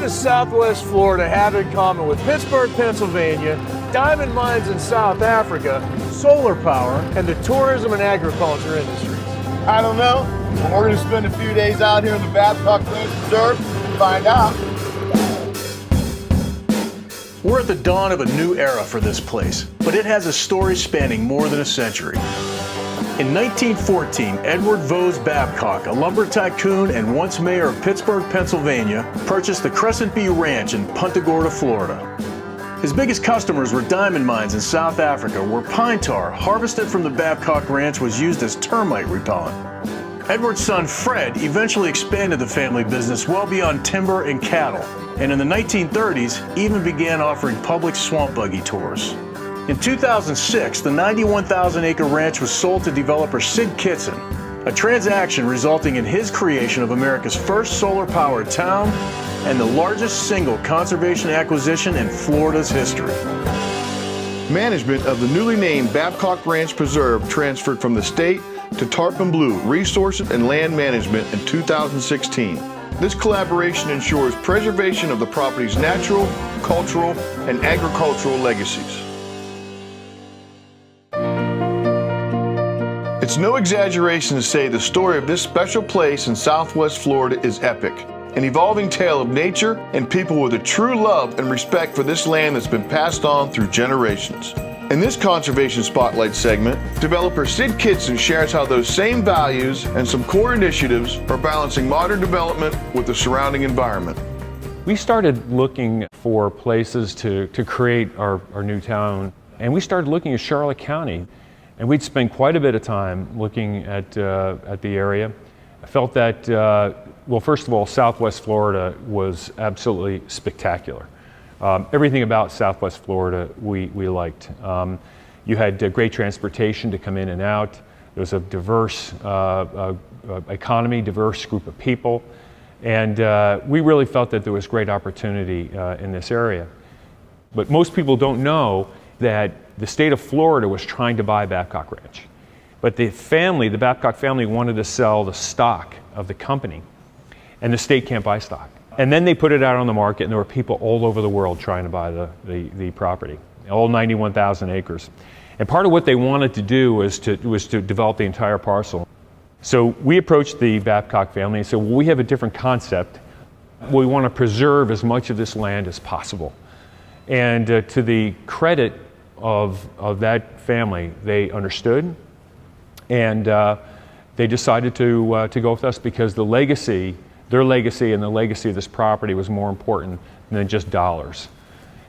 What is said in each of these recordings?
does Southwest Florida have in common with Pittsburgh, Pennsylvania, diamond mines in South Africa, solar power, and the tourism and agriculture industries? I don't know. But we're going to spend a few days out here in the Babcock Ranch Preserve to find out. We're at the dawn of a new era for this place, but it has a story spanning more than a century. In 1914, Edward Vose Babcock, a lumber tycoon and once mayor of Pittsburgh, Pennsylvania, purchased the Crescent View Ranch in Punta Gorda, Florida. His biggest customers were diamond mines in South Africa, where pine tar harvested from the Babcock Ranch was used as termite repellent. Edward's son Fred eventually expanded the family business well beyond timber and cattle, and in the 1930s even began offering public swamp buggy tours. In 2006, the 91,000-acre ranch was sold to developer Sid Kitson, a transaction resulting in his creation of America's first solar-powered town and the largest single conservation acquisition in Florida's history. Management of the newly named Babcock Ranch Preserve transferred from the state to Tarpon Blue Resources and Land Management in 2016. This collaboration ensures preservation of the property's natural, cultural, and agricultural legacies. It's no exaggeration to say the story of this special place in Southwest Florida is epic, an evolving tale of nature and people with a true love and respect for this land that's been passed on through generations. In this Conservation Spotlight segment, developer Sid Kitson shares how those same values and some core initiatives are balancing modern development with the surrounding environment. We started looking for places to create our new town, and we started looking at Charlotte County. And we'd spend quite a bit of time looking at the area. I felt that, well, first of all, Southwest Florida was absolutely spectacular. Everything about Southwest Florida we liked. You had great transportation to come in and out. There was a diverse economy, diverse group of people. And we really felt that there was great opportunity in this area. But most people don't know that the state of Florida was trying to buy Babcock Ranch. But the Babcock family wanted to sell the stock of the company, and the state can't buy stock. And then they put it out on the market, and there were people all over the world trying to buy the property, all 91,000 acres. And part of what they wanted to do was to develop the entire parcel. So we approached the Babcock family and said, well, we have a different concept. We want to preserve as much of this land as possible. And to the credit of that family, they understood, and they decided to go with us because their legacy and the legacy of this property was more important than just dollars.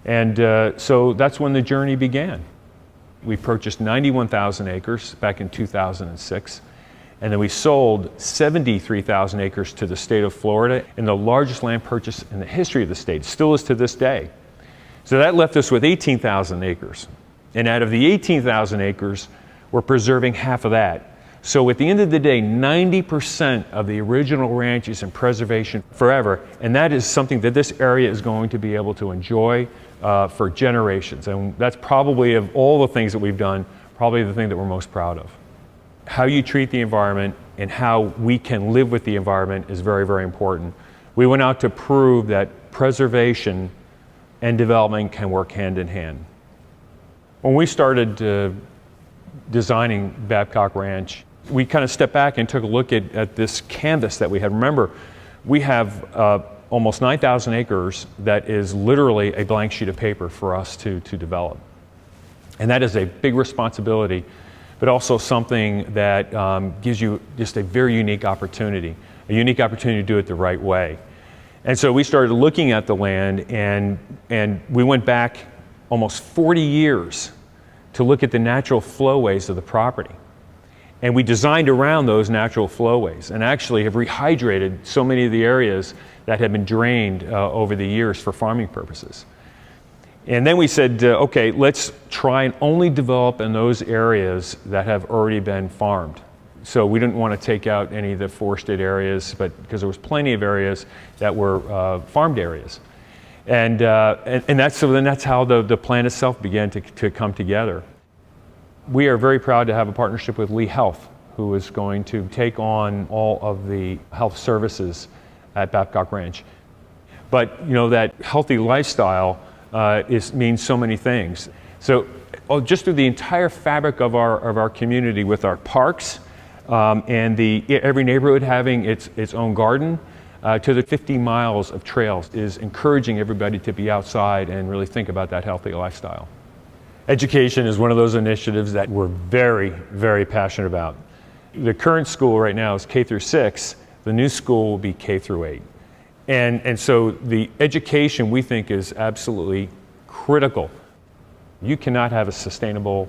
And so that's when the journey began. We purchased 91,000 acres back in 2006, and then we sold 73,000 acres to the state of Florida, and the largest land purchase in the history of the state. It still is to this day. So that left us with 18,000 acres. And out of the 18,000 acres, we're preserving half of that. So at the end of the day, 90% of the original ranch is in preservation forever. And that is something that this area is going to be able to enjoy for generations. And that's probably, of all the things that we've done, probably the thing that we're most proud of. How you treat the environment and how we can live with the environment is very, very important. We went out to prove that preservation and development can work hand in hand. When we started designing Babcock Ranch, we kind of stepped back and took a look at this canvas that we had. Remember, we have almost 9,000 acres that is literally a blank sheet of paper for us to develop. And that is a big responsibility, but also something that gives you just a very unique opportunity to do it the right way. And so we started looking at the land, and we went back almost 40 years to look at the natural flowways of the property. And we designed around those natural flowways and actually have rehydrated so many of the areas that have been drained over the years for farming purposes. And then we said, okay, let's try and only develop in those areas that have already been farmed. So we didn't want to take out any of the forested areas, but because there was plenty of areas that were farmed areas. And that's how the plan itself began to come together. We are very proud to have a partnership with Lee Health, who is going to take on all of the health services at Babcock Ranch. But you know, that healthy lifestyle means so many things. So just through the entire fabric of our community, with our parks and every neighborhood having its own garden, to the 50 miles of trails, is encouraging everybody to be outside and really think about that healthy lifestyle. Education is one of those initiatives that we're very, very passionate about. The current school right now is K through 6. The new school will be K through 8. And so the education, we think, is absolutely critical. You cannot have a sustainable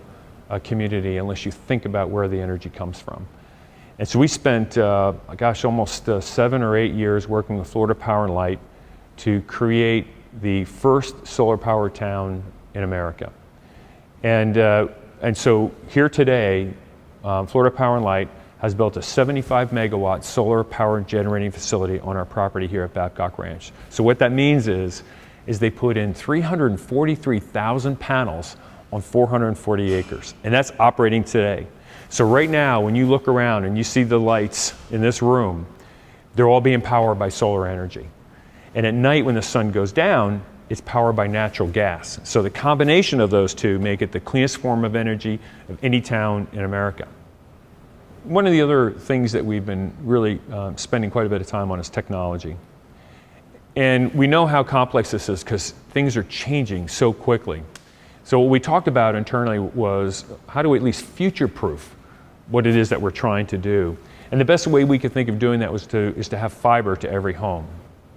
community unless you think about where the energy comes from. And so we spent, almost 7 or 8 years working with Florida Power and Light to create the first solar power town in America. And so here today, Florida Power and Light has built a 75 megawatt solar power generating facility on our property here at Babcock Ranch. So what that means is they put in 343,000 panels on 440 acres, and that's operating today. So right now, when you look around and you see the lights in this room, they're all being powered by solar energy. And at night when the sun goes down, it's powered by natural gas. So the combination of those two make it the cleanest form of energy of any town in America. One of the other things that we've been really spending quite a bit of time on is technology. And we know how complex this is because things are changing so quickly. So what we talked about internally was, how do we at least future-proof what it is that we're trying to do? And the best way we could think of doing that is to have fiber to every home.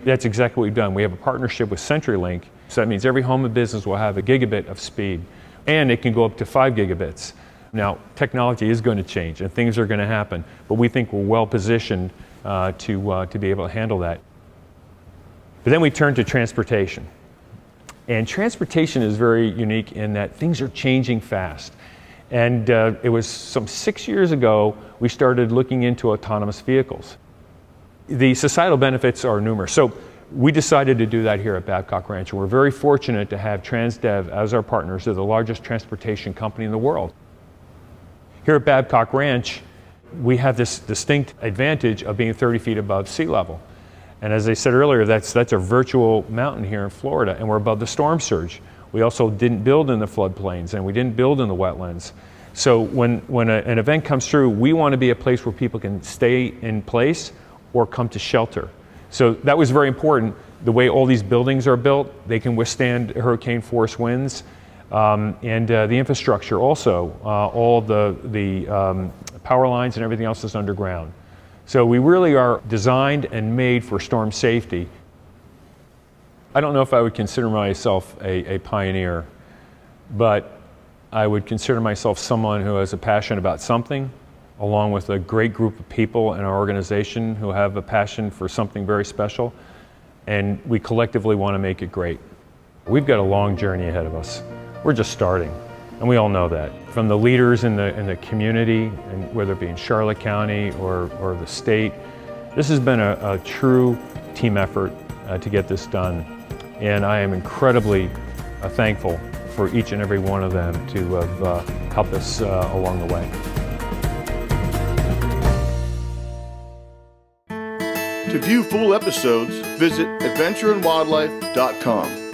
That's exactly what we've done. We have a partnership with CenturyLink, so that means every home and business will have a gigabit of speed, and it can go up to 5 gigabits. Now, technology is going to change and things are going to happen, but we think we're well positioned to be able to handle that. But then we turn to transportation. And transportation is very unique in that things are changing fast. And it was some 6 years ago, we started looking into autonomous vehicles. The societal benefits are numerous. So we decided to do that here at Babcock Ranch. And we're very fortunate to have TransDev as our partners. They're the largest transportation company in the world. Here at Babcock Ranch, we have this distinct advantage of being 30 feet above sea level. And as I said earlier, that's a virtual mountain here in Florida, and we're above the storm surge. We also didn't build in the floodplains, and we didn't build in the wetlands. So when an event comes through, we want to be a place where people can stay in place or come to shelter. So that was very important. The way all these buildings are built, they can withstand hurricane force winds. And the infrastructure also, all the power lines and everything else is underground. So we really are designed and made for storm safety. I don't know if I would consider myself a pioneer, but I would consider myself someone who has a passion about something, along with a great group of people in our organization who have a passion for something very special, and we collectively want to make it great. We've got a long journey ahead of us. We're just starting, and we all know that. From the leaders in the community, and whether it be in Charlotte County or the state, this has been a true team effort to get this done. And I am incredibly thankful for each and every one of them to have helped us along the way. To view full episodes, visit adventureandwildlife.com.